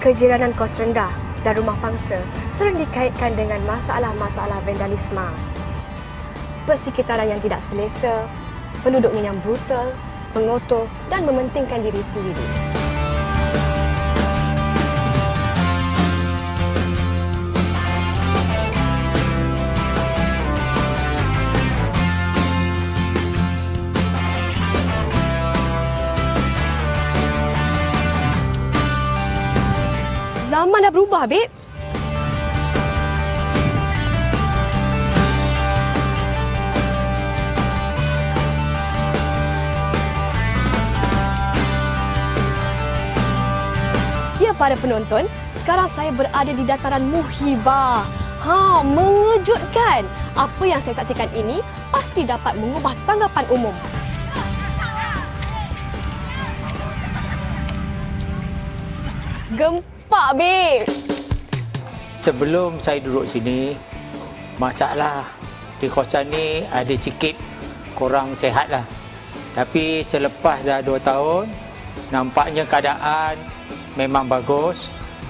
kejiranan kos rendah dan rumah pangsa sering dikaitkan dengan masalah-masalah vandalisme. Persekitaran yang tidak selesa, penduduknya yang brutal, pengotor dan mementingkan diri sendiri. Zaman dah berubah, Beb. Ya, para penonton, sekarang saya berada di dataran Muhibah. Mengejutkan. Apa yang saya saksikan ini pasti dapat mengubah tanggapan umum. Gempak, Beb. Sebelum saya duduk sini, masalah di kawasan ni ada sikit kurang sihat lah. Tapi selepas dah 2 tahun, nampaknya keadaan memang bagus.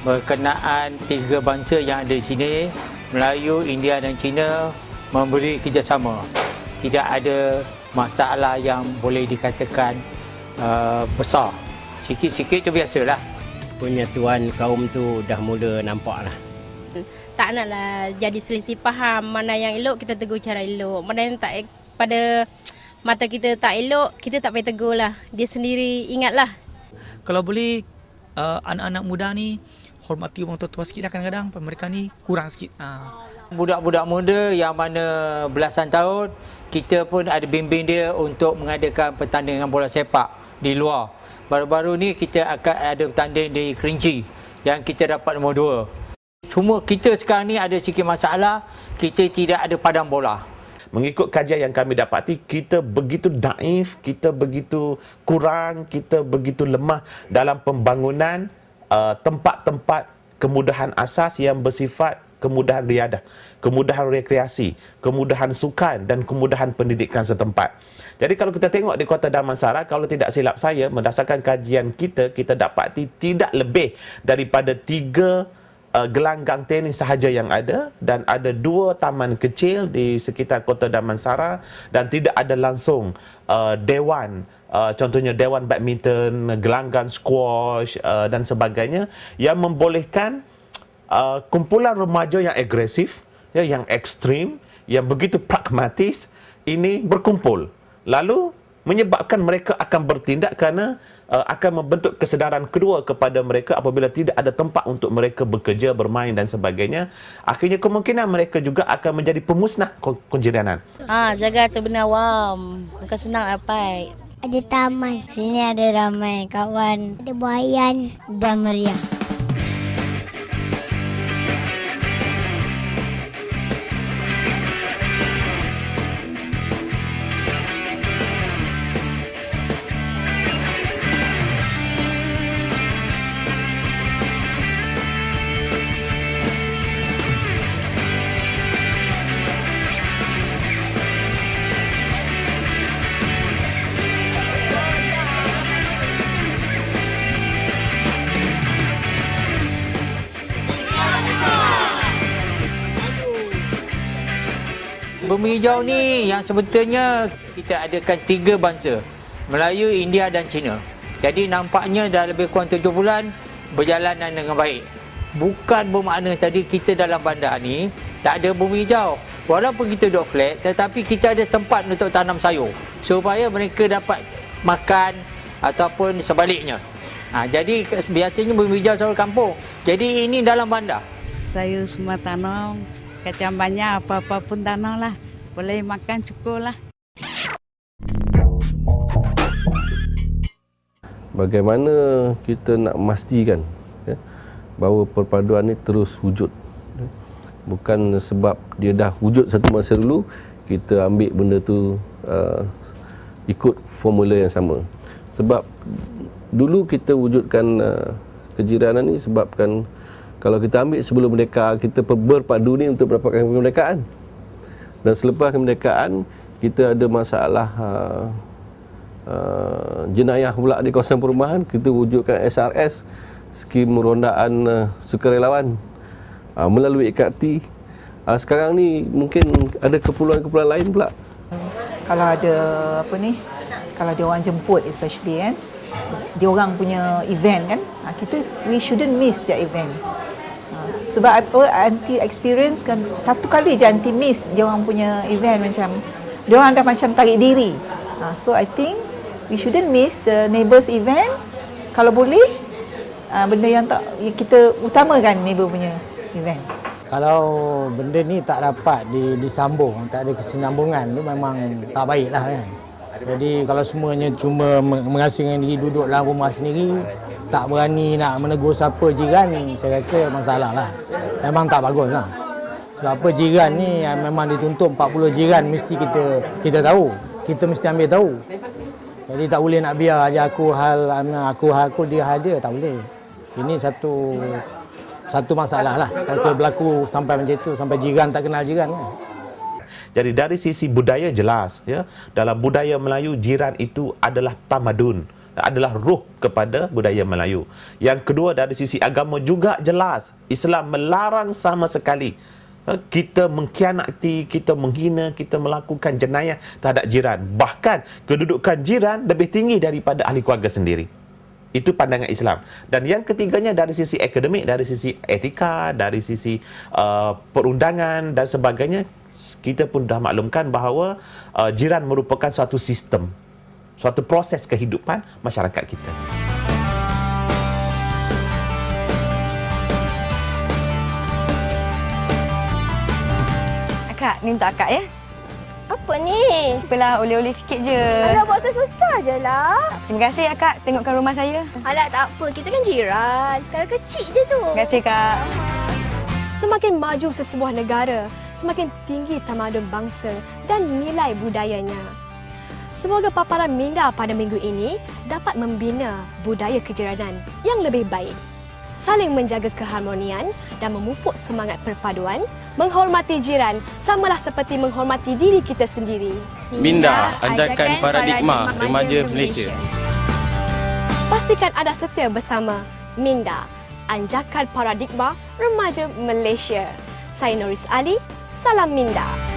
Berkenaan 3 bangsa yang ada di sini, Melayu, India dan Cina, memberi kerjasama. Tidak ada masalah yang boleh dikatakan besar. Sikit-sikit tu biasalah. Penyatuan kaum tu dah mula nampak lah. Tak naklah jadi selisih faham. Mana yang elok kita tegur cara elok. Mana yang tak pada mata kita tak elok, kita tak payah tegur lah. Dia sendiri ingatlah. Kalau boleh anak-anak muda ni hormati orang tua-tua sikit lah, kadang-kadang mereka ni kurang sikit. Budak-budak muda yang mana belasan tahun, kita pun ada bimbing dia untuk mengadakan pertandingan bola sepak di luar. Baru-baru ni kita akan ada bertanding di Kerinci yang kita dapat nombor 2. Cuma kita sekarang ni ada sikit masalah, kita tidak ada padang bola. Mengikut kajian yang kami dapati, kita begitu daif, kita begitu kurang, kita begitu lemah dalam pembangunan tempat-tempat kemudahan asas yang bersifat kemudahan riadah, kemudahan rekreasi, kemudahan sukan dan kemudahan pendidikan setempat. Jadi kalau kita tengok di Kota Damansara, kalau tidak silap saya, berdasarkan kajian kita dapati tidak lebih daripada 3 gelanggang tenis sahaja yang ada, dan ada 2 taman kecil di sekitar Kota Damansara, dan tidak ada langsung dewan, contohnya dewan badminton, gelanggang squash dan sebagainya, yang membolehkan kumpulan remaja yang agresif, yang ekstrim, yang begitu pragmatis ini berkumpul, lalu menyebabkan mereka akan bertindak kerana akan membentuk kesedaran kedua kepada mereka apabila tidak ada tempat untuk mereka bekerja, bermain dan sebagainya. Akhirnya kemungkinan mereka juga akan menjadi pemusnah kejiranan. Jaga harta benda awam, bukan senang apa. Ada taman, sini ada ramai kawan, ada buayan dan meriah. Bumi Hijau ni yang sebetulnya kita adakan 3 bangsa, Melayu, India dan Cina. Jadi nampaknya dah lebih kurang 7 bulan berjalan dengan baik. Bukan bermakna tadi kita dalam bandar ni tak ada bumi hijau. Walaupun kita duduk flat, tetapi kita ada tempat untuk tanam sayur supaya mereka dapat makan ataupun sebaliknya. Jadi biasanya bumi hijau selalu kampung. Jadi ini dalam bandar. Sayur semua tanam, kacang banyak, apa-apa pun tanam lah. Boleh makan cukup lah. Bagaimana kita nak memastikan bahawa perpaduan ini terus wujud. Bukan sebab dia dah wujud satu masa dulu, kita ambil benda tu ikut formula yang sama. Sebab dulu kita wujudkan kejiranan ni sebabkan kalau kita ambil sebelum merdeka, kita berpadu ni untuk mendapatkan kemerdekaan. Dan selepas kemerdekaan, kita ada masalah jenayah pula di kawasan perumahan, kita wujudkan SRS skim rondaan sukarelawan melalui IKT. Sekarang ni mungkin ada keperluan-keperluan lain pula. Kalau ada kalau dia orang jemput especially kan, dia orang punya event kan, we shouldn't miss their event. Sebab aunty experience kan, satu kali je aunty miss dia orang punya event, macam dia orang dah macam tarik diri. So I think we shouldn't miss the neighbours event. Kalau boleh, benda yang tak kita utamakan neighbour punya event. Kalau benda ni tak dapat disambung, tak ada kesinambungan, tu memang tak baiklah kan. Jadi kalau semuanya cuma mengasingkan diri duduk dalam rumah sendiri, tak berani nak menegur siapa jiran, saya rasa masalah lah. Memang tak bagus lah. Sebab apa, jiran ni memang dituntut 40 jiran mesti kita tahu. Kita mesti ambil tahu. Jadi tak boleh nak biar aja aku dia hal dia, tak boleh. Ini satu masalah lah. Kalau berlaku sampai macam itu, sampai jiran tak kenal jiran kan. Jadi dari sisi budaya jelas, ya, dalam budaya Melayu jiran itu adalah tamadun, adalah ruh kepada budaya Melayu. Yang kedua, dari sisi agama juga jelas, Islam melarang sama sekali kita mengkhianati, kita menghina, kita melakukan jenayah terhadap jiran. Bahkan kedudukan jiran lebih tinggi daripada ahli keluarga sendiri. Itu pandangan Islam. Dan yang ketiganya dari sisi akademik, dari sisi etika, dari sisi perundangan dan sebagainya, kita pun dah maklumkan bahawa jiran merupakan suatu sistem, suatu proses kehidupan masyarakat kita. Kak, ni untuk akak ya. Apa ni? Apalah, oleh-oleh sikit je. Alah, buat susah je lah. Terima kasih ya Kak, tengokkan rumah saya. Alah, tak apa. Kita kan jiran. Kalau kecil je tu. Terima kasih Kak. Semakin maju sesebuah negara, semakin tinggi tamadun bangsa dan nilai budayanya. Semoga paparan Minda pada minggu ini dapat membina budaya kejiranan yang lebih baik, saling menjaga keharmonian dan memupuk semangat perpaduan, menghormati jiran samalah seperti menghormati diri kita sendiri. Minda, ajakan paradigma remaja Malaysia. Pastikan anda setia bersama Minda, Anjakan Paradigma Remaja Malaysia. Saya Noris Ali, salam Minda.